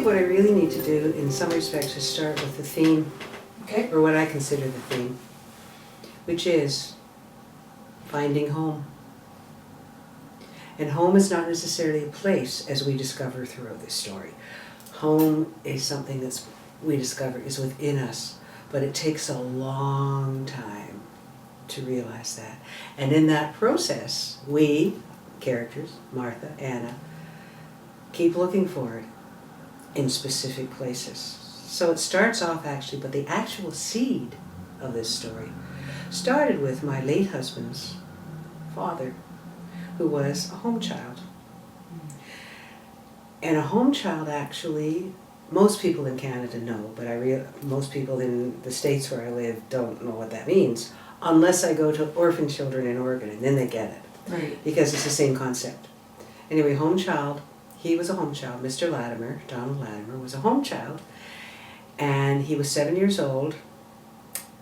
think what I really need to do in some respects is start with the theme, Okay. or what I consider the theme, which is finding home. And home is not necessarily a place, as we discover throughout this story. Home is something that's we discover is within us, but it takes a long time to realize that. And in that process, we, characters, Martha, Anna, keep looking for it in specific places. So it starts off actually, but the actual seed of this story started with my late husband's father, who was a home child. And a home child actually, most people in Canada know, but most people in the States where I live don't know what that means, unless I go to orphan children in Oregon, and then they get it. Right. Because it's the same concept. Anyway, home child, he was a home child. Mr. Latimer, Donald Latimer, was a home child. And he was 7 years old,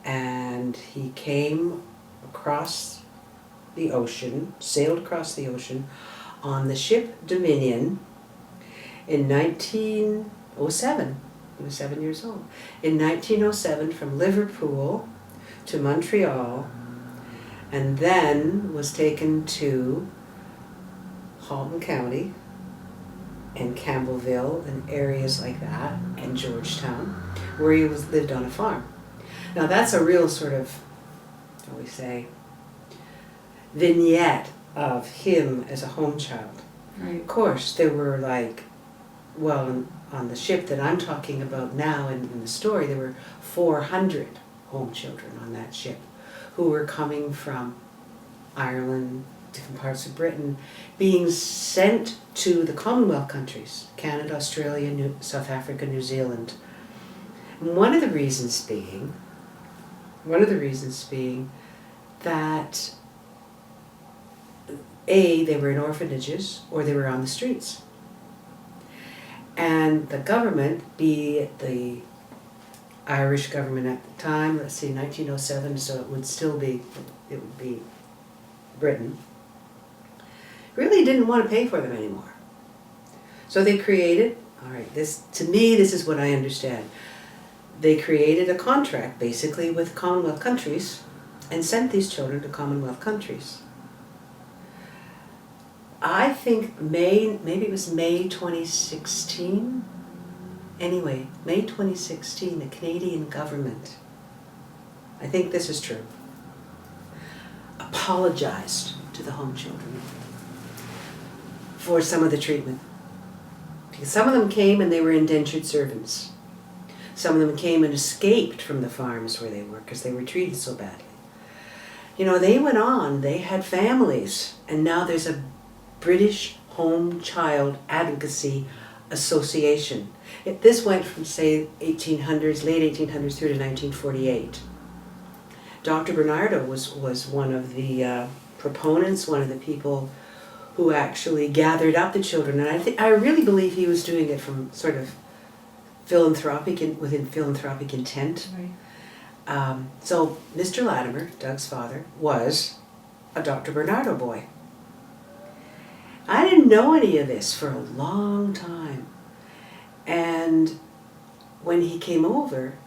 and he came across the ocean, sailed across the ocean on the ship Dominion in 1907. He was 7 years old. In 1907, from Liverpool to Montreal, and then was taken to Halton County and Campbellville and areas like that, and Georgetown, where he lived on a farm. Now that's a real sort of, how we say, vignette of him as a home child. Right. Of course, there were on the ship that I'm talking about now in the story, there were 400 home children on that ship who were coming from Ireland, different parts of Britain, being sent to the Commonwealth countries, Canada, Australia, South Africa, New Zealand. And one of the reasons being that they were in orphanages or they were on the streets. And the government, be it the Irish government at the time, let's see, 1907, so it would be Britain, really didn't want to pay for them anymore. So they created, to me this is what I understand, they created a contract basically with Commonwealth countries and sent these children to Commonwealth countries. I think maybe it was May 2016. Anyway, May 2016, the Canadian government, I think this is true, apologized to the home children for some of the treatment. Because some of them came and they were indentured servants. Some of them came and escaped from the farms where they were because they were treated so badly. You know, they went on, they had families, and now there's a British Home Child Advocacy Association. This went from, say, late 1800s through to 1948. Dr. Bernardo was one of the proponents, one of the people who actually gathered up the children, and I really believe he was doing it from sort of within philanthropic intent. Right. So Mr. Latimer, Doug's father, was a Dr. Bernardo boy. I didn't know any of this for a long time. And when he came over,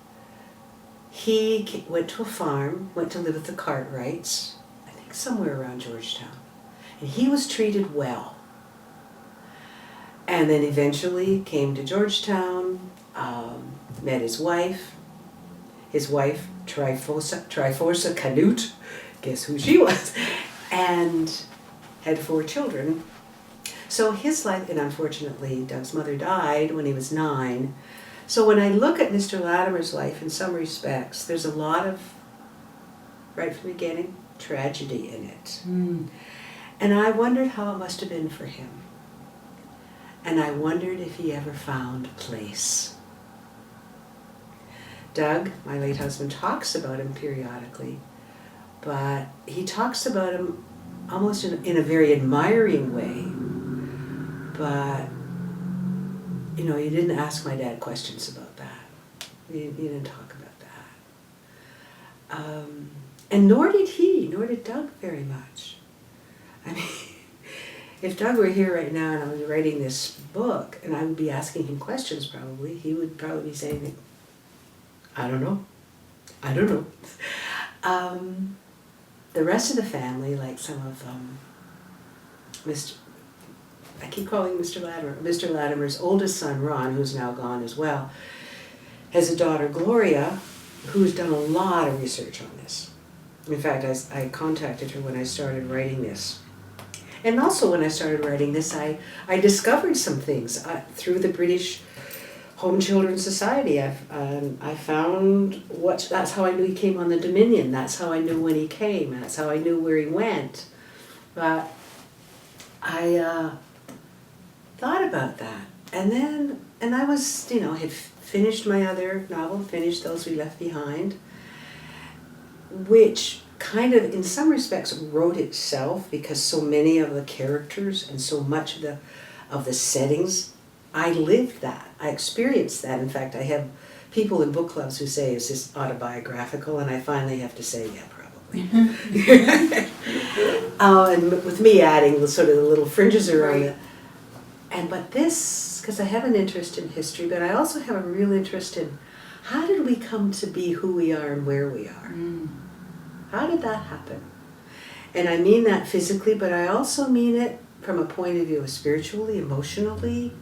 he went to a farm, went to live with the Cartwrights, I think somewhere around Georgetown. And he was treated well. And then eventually came to Georgetown, met his wife, Tryphosa Canute, guess who she was, and had 4 children. So his life, and unfortunately Doug's mother died when he was 9. So when I look at Mr. Latimer's life in some respects, there's a lot of, right from the beginning, tragedy in it. Mm. And I wondered how it must have been for him. And I wondered if he ever found a place. Doug, my late husband, talks about him periodically, but he talks about him almost in a very admiring way. But, you know, he didn't ask my dad questions about that. He didn't talk about that. And nor did Doug very much. I mean, if Doug were here right now and I was writing this book and I would be asking him questions probably, he would probably be saying, I don't know. I don't know. The rest of the family, like some of I keep calling Mr. Latimer, Mr. Latimer's oldest son, Ron, who's now gone as well, has a daughter, Gloria, who's done a lot of research on this. In fact, I contacted her when I started writing this. And also when I started writing this, I discovered some things through the British Home Children's Society. I found that's how I knew he came on the Dominion. That's how I knew when he came. That's how I knew where he went. But I thought about that. And I was, had finished my other novel, finished Those We Left Behind, which kind of, in some respects, wrote itself because so many of the characters and so much of the settings, I lived that. I experienced that. In fact, I have people in book clubs who say, is this autobiographical? And I finally have to say, yeah, probably. And with me adding the sort of the little fringes around it. But this, because I have an interest in history, but I also have a real interest in how did we come to be who we are and where we are? How did that happen? And I mean that physically, but I also mean it from a point of view of spiritually, emotionally.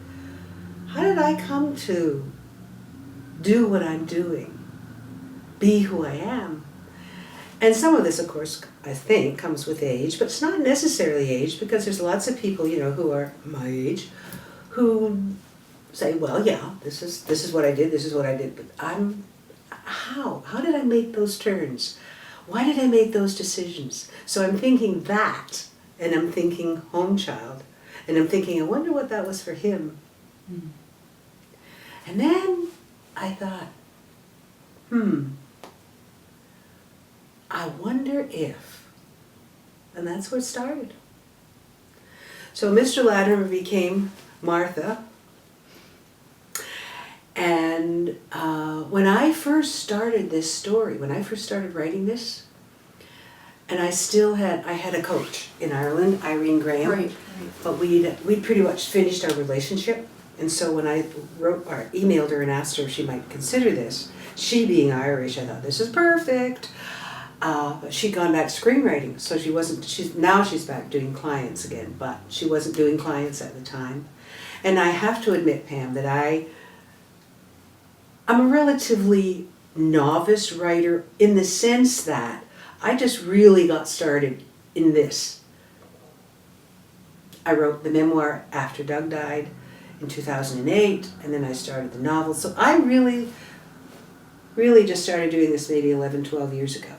How did I come to do what I'm doing? Be who I am? And some of this, of course, I think, comes with age, but it's not necessarily age, because there's lots of people, who are my age, who say, well, yeah, this is what I did, this is what I did, but how did I make those turns? Why did I make those decisions? So I'm thinking that, and I'm thinking home child, and I'm thinking, I wonder what that was for him. And then I thought, I wonder if, and that's where it started. So Mr. Latimer became Martha, and when I first started this story, when I first started writing this, and I had a coach in Ireland, Irene Graham, Right. but we'd pretty much finished our relationship, and so when I emailed her and asked her if she might consider this, she being Irish, I thought, this is perfect. But she'd gone back to screenwriting, so now she's back doing clients again, but she wasn't doing clients at the time. And I have to admit, Pam, that I'm a relatively novice writer in the sense that I just really got started in this. I wrote the memoir after Doug died in 2008, and then I started the novel. So I really, really just started doing this maybe 11, 12 years ago.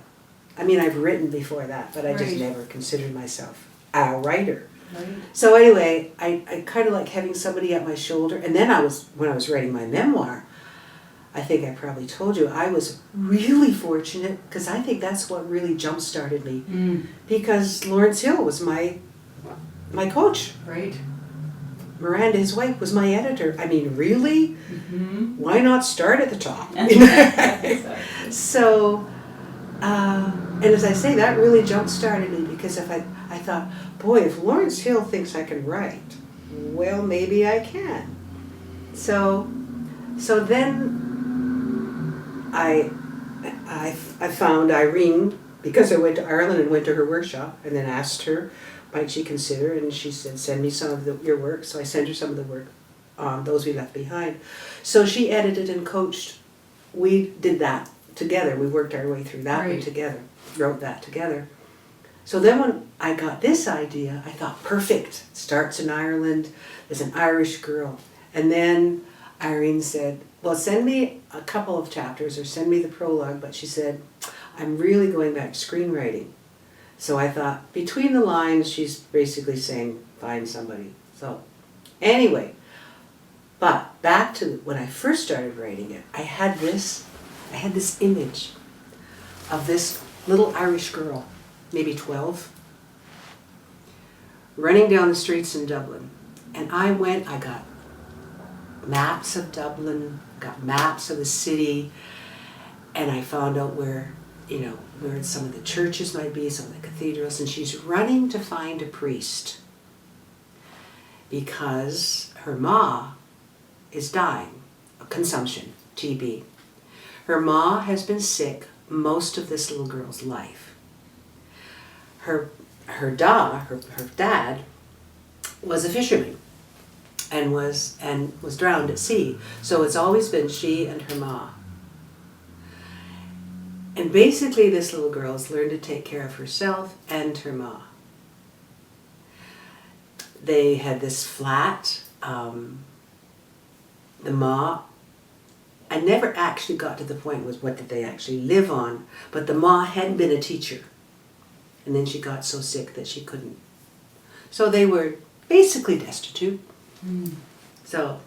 I mean, I've written before that, but I just never considered myself a writer. Right. So anyway, I kind of like having somebody at my shoulder. And then when I was writing my memoir, I think I probably told you, I was really fortunate, because I think that's what really jump-started me. Because Lawrence Hill was my coach. Right. Miranda, his wife, was my editor. I mean, really? Why not start at the top? Exactly. So, and as I say, that really jump-started me, because if I thought, boy, if Lawrence Hill thinks I can write, well, maybe I can. So then I found Irene, because I went to Ireland and went to her workshop, and then asked her, might she consider, and she said, send me some of your work. So I sent her some of the work on Those We Left Behind. So she edited and coached. We did that together. We worked our way through that one together, wrote that together. So then when I got this idea, I thought, perfect. It starts in Ireland. There's an Irish girl. And then Irene said, well, send me a couple of chapters or send me the prologue. But she said, I'm really going back to screenwriting. So I thought, between the lines, she's basically saying, find somebody. So anyway, but back to when I first started writing it, I had this image of this little Irish girl, maybe 12, running down the streets in Dublin. And I got maps of Dublin, got maps of the city, and I found out where some of the churches might be, some of the cathedrals, and she's running to find a priest. because her ma is dying of consumption, TB. Her ma has been sick most of this little girl's life. Her dad was a fisherman and was drowned at sea. So it's always been she and her ma. And basically this little girl has learned to take care of herself and her ma. They had this flat, the ma, I never actually got to the point was what did they actually live on, but the ma had been a teacher. And then she got so sick that she couldn't. So they were basically destitute. So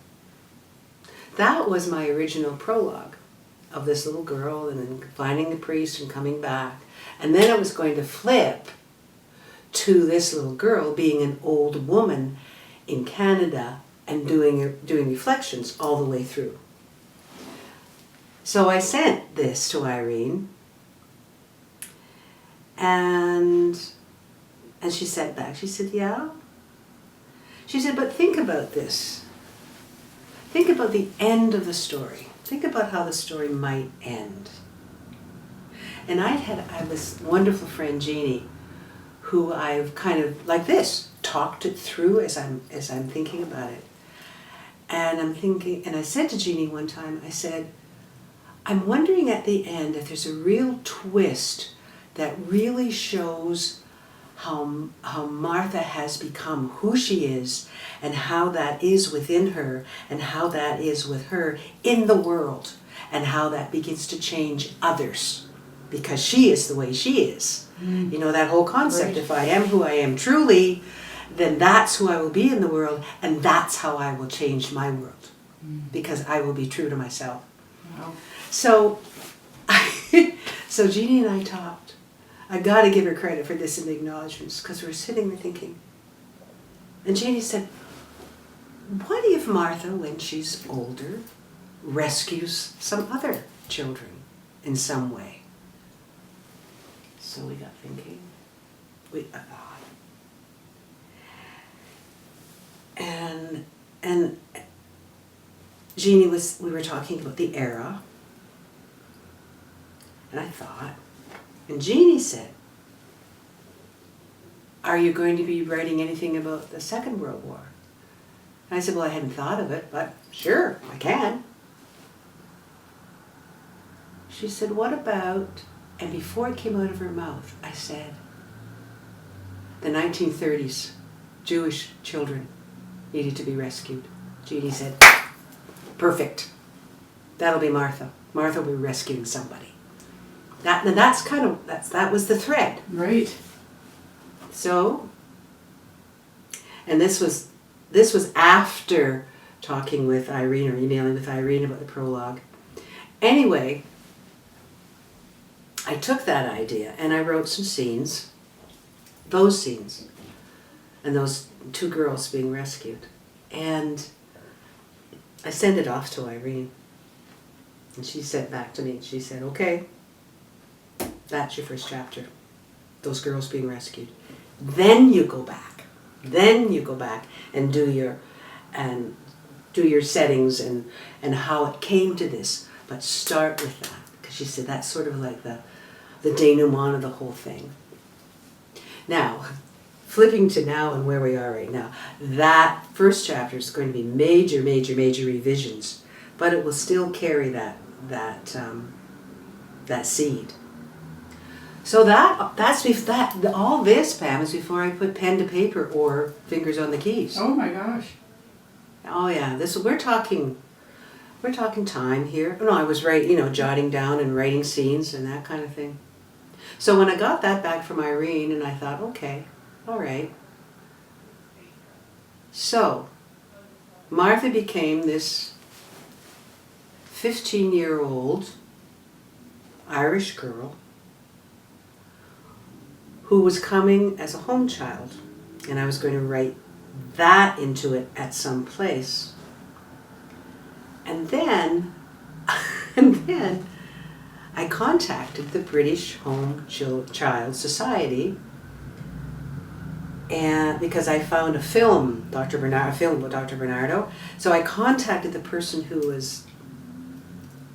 that was my original prologue of this little girl and then finding the priest and coming back. And then I was going to flip to this little girl being an old woman in Canada and doing reflections all the way through. So I sent this to Irene, and she sent back. She said, yeah. She said, but think about this. Think about the end of the story. Think about how the story might end. And I have this wonderful friend, Jeannie, who I've kind of, like this, talked it through as I'm thinking about it. And I'm thinking, and I said to Jeannie one time, I said, I'm wondering at the end if there's a real twist that really shows how Martha has become who she is and how that is within her and how that is with her in the world and how that begins to change others because she is the way she is. You know, that whole concept, Right. If I am who I am truly, then that's who I will be in the world and that's how I will change my world because I will be true to myself. Wow. So, so Jeannie and I talked. I got to give her credit for this in the acknowledgements because we were sitting there thinking. And Jeannie said, what if Martha, when she's older, rescues some other children in some way? So we got thinking. I thought. And Jeannie we were talking about the era. And I thought, and Jeannie said, are you going to be writing anything about the Second World War? And I said, well, I hadn't thought of it, but sure, I can. She said, what about, and before it came out of her mouth, I said, the 1930s, Jewish children needed to be rescued. Jeannie said, perfect. That'll be Martha. Martha will be rescuing somebody. That was the thread. Right. So, and this was after talking with Irene or emailing with Irene about the prologue. Anyway, I took that idea and I wrote some scenes, those scenes, and those two girls being rescued. And I sent it off to Irene. And she sent back to me, she said, okay, that's your first chapter. Those girls being rescued. Then you go back. And do your settings and how it came to this. But start with that. Because she said that's sort of like the denouement of the whole thing. Now, flipping to now and where we are right now, that first chapter is going to be major revisions, but it will still carry that seed. So all this, Pam, is before I put pen to paper or fingers on the keys. Oh my gosh. Oh yeah, we're talking time here. No, I was jotting down and writing scenes and that kind of thing. So when I got that back from Irene, and I thought, okay, all right. So Martha became this 15-year-old Irish girl who was coming as a home child, and I was going to write that into it at some place. And then I contacted the British Home Child Society, and because I found a film, a film with Dr. Bernardo. So I contacted the person who was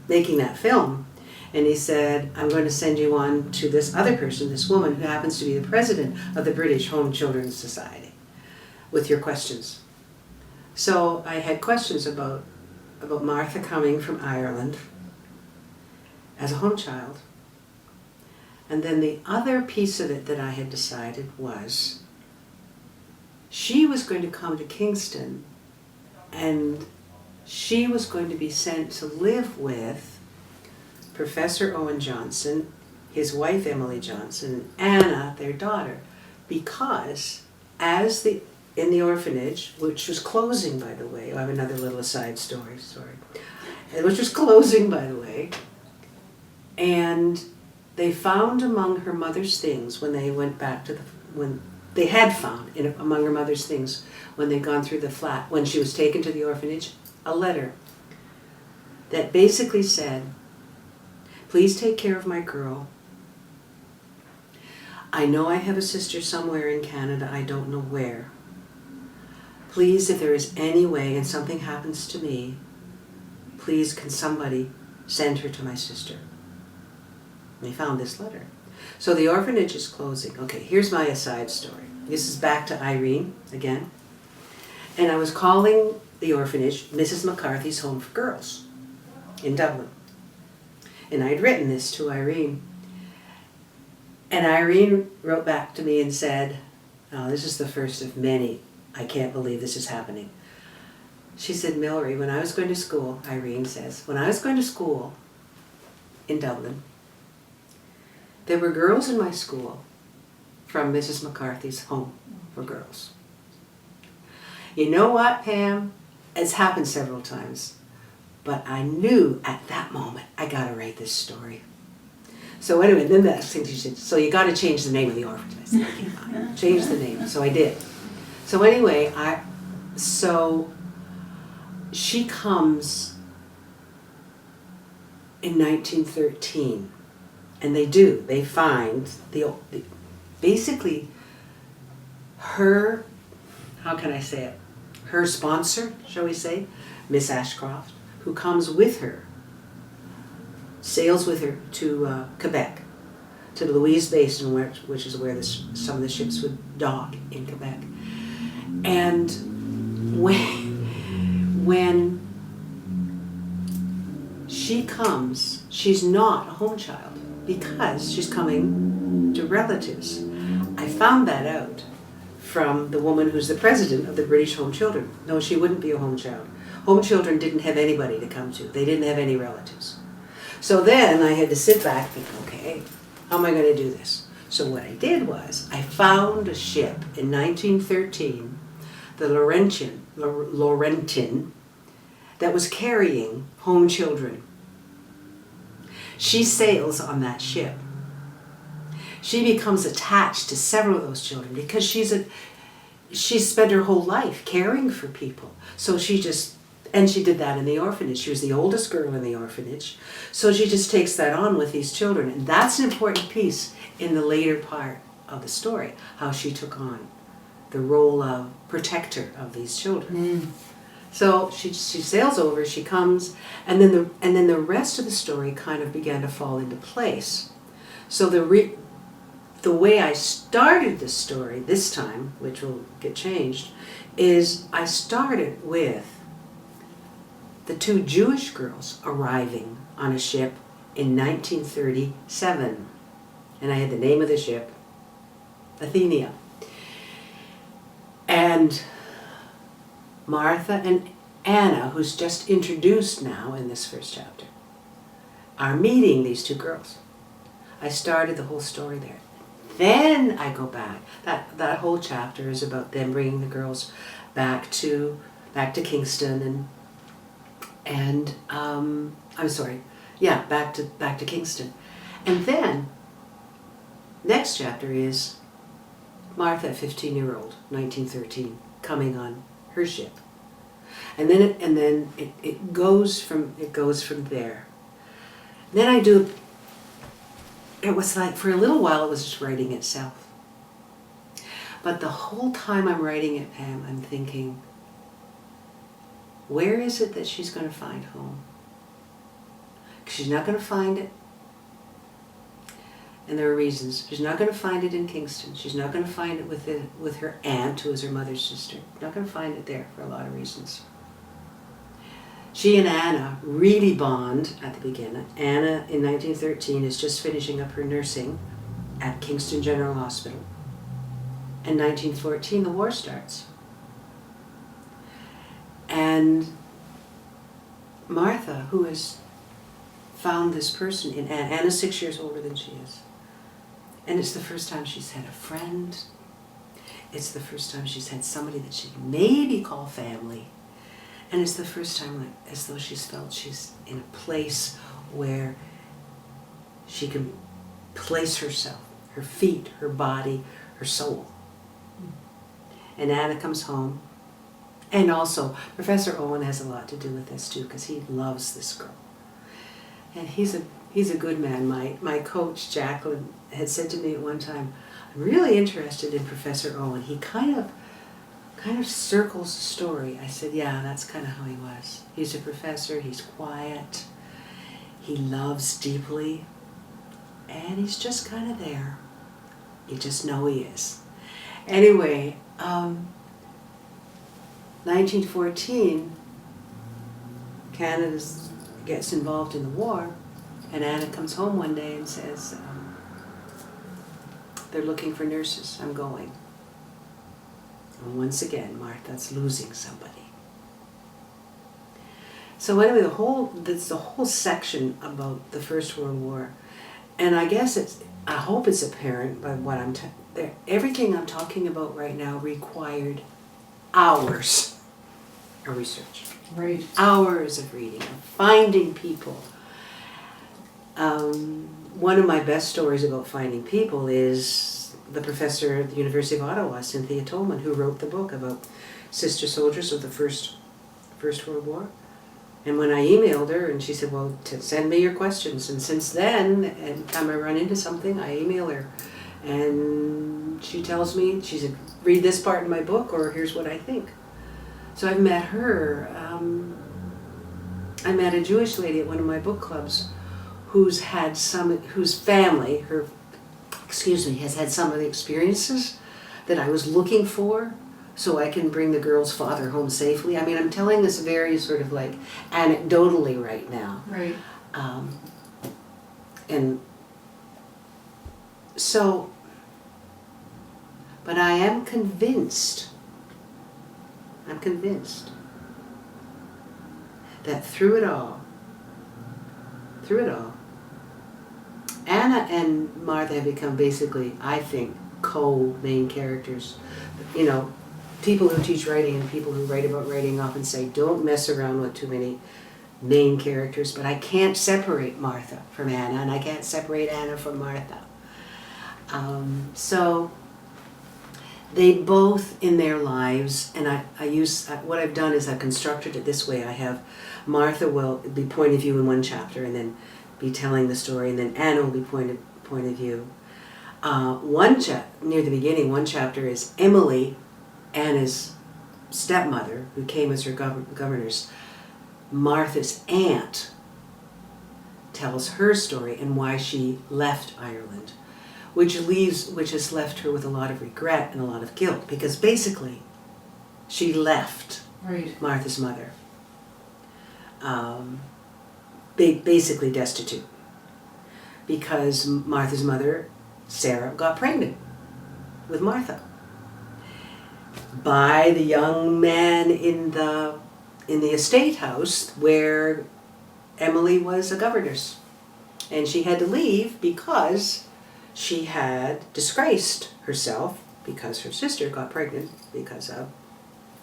making that film, and he said, I'm going to send you on to this other person, this woman who happens to be the president of the British Home Children's Society, with your questions. So I had questions about Martha coming from Ireland as a home child. And then the other piece of it that I had decided was she was going to come to Kingston, and she was going to be sent to live with Professor Owen Johnson, his wife Emily Johnson, and Anna, their daughter, because in the orphanage, which was closing, by the way, I have another little aside story, which was closing, by the way, and they found among her mother's things when they went back to among her mother's things when they'd gone through the flat, when she was taken to the orphanage, a letter that basically said, please take care of my girl. I know I have a sister somewhere in Canada, I don't know where. Please, if there is any way and something happens to me, please can somebody send her to my sister. They found this letter. So the orphanage is closing. Okay, here's my aside story. This is back to Irene again. And I was calling the orphanage Mrs. McCarthy's Home for Girls in Dublin. And I had written this to Irene. And Irene wrote back to me and said, oh, this is the first of many. I can't believe this is happening. She said, Milree, when I was going to school, Irene says, when I was going to school in Dublin, there were girls in my school from Mrs. McCarthy's Home for Girls. You know what, Pam? It's happened several times. But I knew at that moment, I got to write this story. So anyway, then the next thing she said, so you got to change the name of the orphanage. I said, okay, fine. Change the name. So I did. So anyway, so she comes in 1913. And they find basically her, how can I say it, her sponsor, shall we say, Miss Ashcroft, who comes with her, sails with her to Quebec, to the Louise Basin, which is where some of the ships would dock in Quebec. And when she comes, she's not a home child, because she's coming to relatives. I found that out from the woman who's the president of the British Home Children. No, she wouldn't be a home child. Home children didn't have anybody to come to. They didn't have any relatives. So then I had to sit back and think, okay, how am I going to do this? So what I did was I found a ship in 1913, the Laurentin, that was carrying home children. She sails on that ship. She becomes attached to several of those children because she's spent her whole life caring for people. So she did that in the orphanage. She was the oldest girl in the orphanage. So she just takes that on with these children. And that's an important piece in the later part of the story, how she took on the role of protector of these children. Mm. So she sails over, she comes, and then the rest of the story kind of began to fall into place. So the way I started the story this time, which will get changed, is I started with the two Jewish girls arriving on a ship in 1937. And I had the name of the ship, Athenia. And Martha and Anna, who's just introduced now in this first chapter, are meeting these two girls. I started the whole story there. Then I go back. That whole chapter is about them bringing the girls back to Kingston back to Kingston. And then next chapter is Martha, 15-year-old, 1913, coming on her ship. And then it goes from there. Then it was like for a little while it was just writing itself. But the whole time I'm writing it, Pam, I'm thinking, where is it that she's going to find home? 'Cause she's not going to find it. And there are reasons. She's not going to find it in Kingston. She's not going to find it with her aunt, who is her mother's sister. Not going to find it there for a lot of reasons. She and Anna really bond at the beginning. Anna, in 1913, is just finishing up her nursing at Kingston General Hospital. In 1914, the war starts. And Martha, who has found this person in Anna, Anna's 6 years older than she is. And it's the first time she's had a friend. It's the first time she's had somebody that she can maybe call family. And it's the first time, like, as though she's felt she's in a place where she can place herself, her feet, her body, her soul. And Anna comes home. And also, Professor Owen has a lot to do with this too, because he loves this girl. And he's a good man. My coach, Jacqueline, had said to me at one time, I'm really interested in Professor Owen. He kind of circles the story. I said, yeah, that's kind of how he was. He's a professor, he's quiet, he loves deeply, and he's just kind of there. You just know he is. Anyway, 1914, Canada gets involved in the war, and Anna comes home one day and says, they're looking for nurses, I'm going. And once again, Martha's losing somebody. So anyway, that's the whole section about the First World War. And I guess I hope it's apparent by what everything I'm talking about right now required hours of research. Right. Hours of reading, of finding people. One of my best stories about finding people is the professor at the University of Ottawa, Cynthia Tolman, who wrote the book about sister soldiers of the First World War. And when I emailed her, and she said, well, send me your questions. And since then, every time I run into something, I email her. And she tells me, she said, read this part in my book, or here's what I think. So I've met her. I met a Jewish lady at one of my book clubs whose family, has had some of the experiences that I was looking for, so I can bring the girl's father home safely. I mean, I'm telling this very sort of like anecdotally right now. Right. And so, but I am convinced, that through it all, Anna and Martha have become basically, I think, co-main characters. You know, people who teach writing and people who write about writing often say, don't mess around with too many main characters, but I can't separate Martha from Anna, and I can't separate Anna from Martha. So they both in their lives, and what I've done is I've constructed it this way. I have Martha will be point of view in one chapter, and then be telling the story, and then Anna will be point of view. Near the beginning, one chapter is Emily, Anna's stepmother, who came as her governess. Martha's aunt tells her story and why she left Ireland, which has left her with a lot of regret and a lot of guilt, because basically she left Martha's mother basically destitute, because Martha's mother, Sarah, got pregnant with Martha by the young man in the estate house where Emily was a governess, and she had to leave because she had disgraced herself because her sister got pregnant because of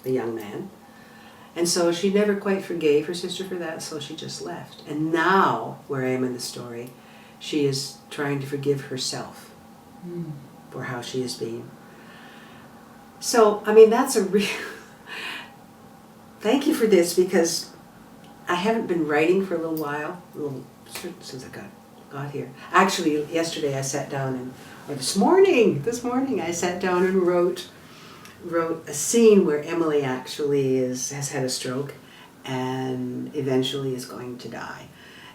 the young man. And so she never quite forgave her sister for that, so she just left. And now, where I am in the story, she is trying to forgive herself for how she is being. So, I mean, that's a real... Thank you for this, because I haven't been writing for a little while, since I got got here. Actually, yesterday I sat down or this morning I sat down and wrote a scene where Emily actually has had a stroke and eventually is going to die.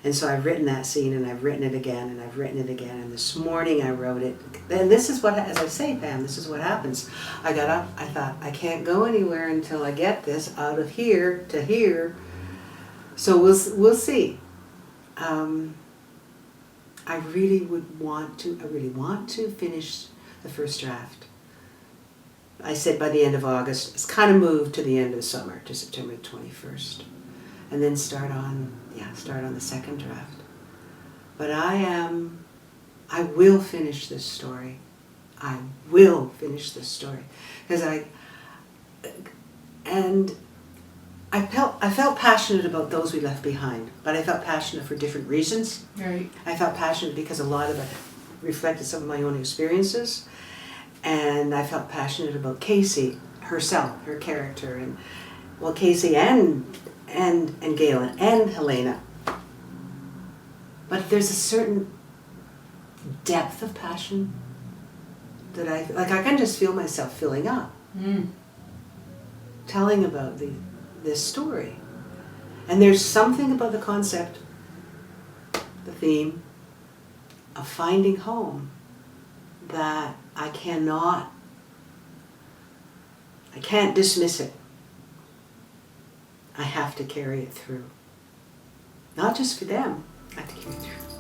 And so I've written that scene, and I've written it again, and I've written it again, and this morning I wrote it. And this is what, as I say, Pam, this is what happens. I got up, I thought, I can't go anywhere until I get this out of here to here. So we'll see. I really want to finish the first draft. I said by the end of August. It's kind of moved to the end of the summer, to September 21st. And then start on the second draft. But I will finish this story. I will finish this story. Because I felt passionate about those we left behind, but I felt passionate for different reasons. Right. I felt passionate because a lot of it reflected some of my own experiences, and I felt passionate about Casey herself, her character, and well, Casey and Galen and Helena. But there's a certain depth of passion that I can just feel myself filling up, telling about this story. And there's something about the concept, the theme of finding home that I can't dismiss it. I have to carry it through. Not just for them, I have to carry it through.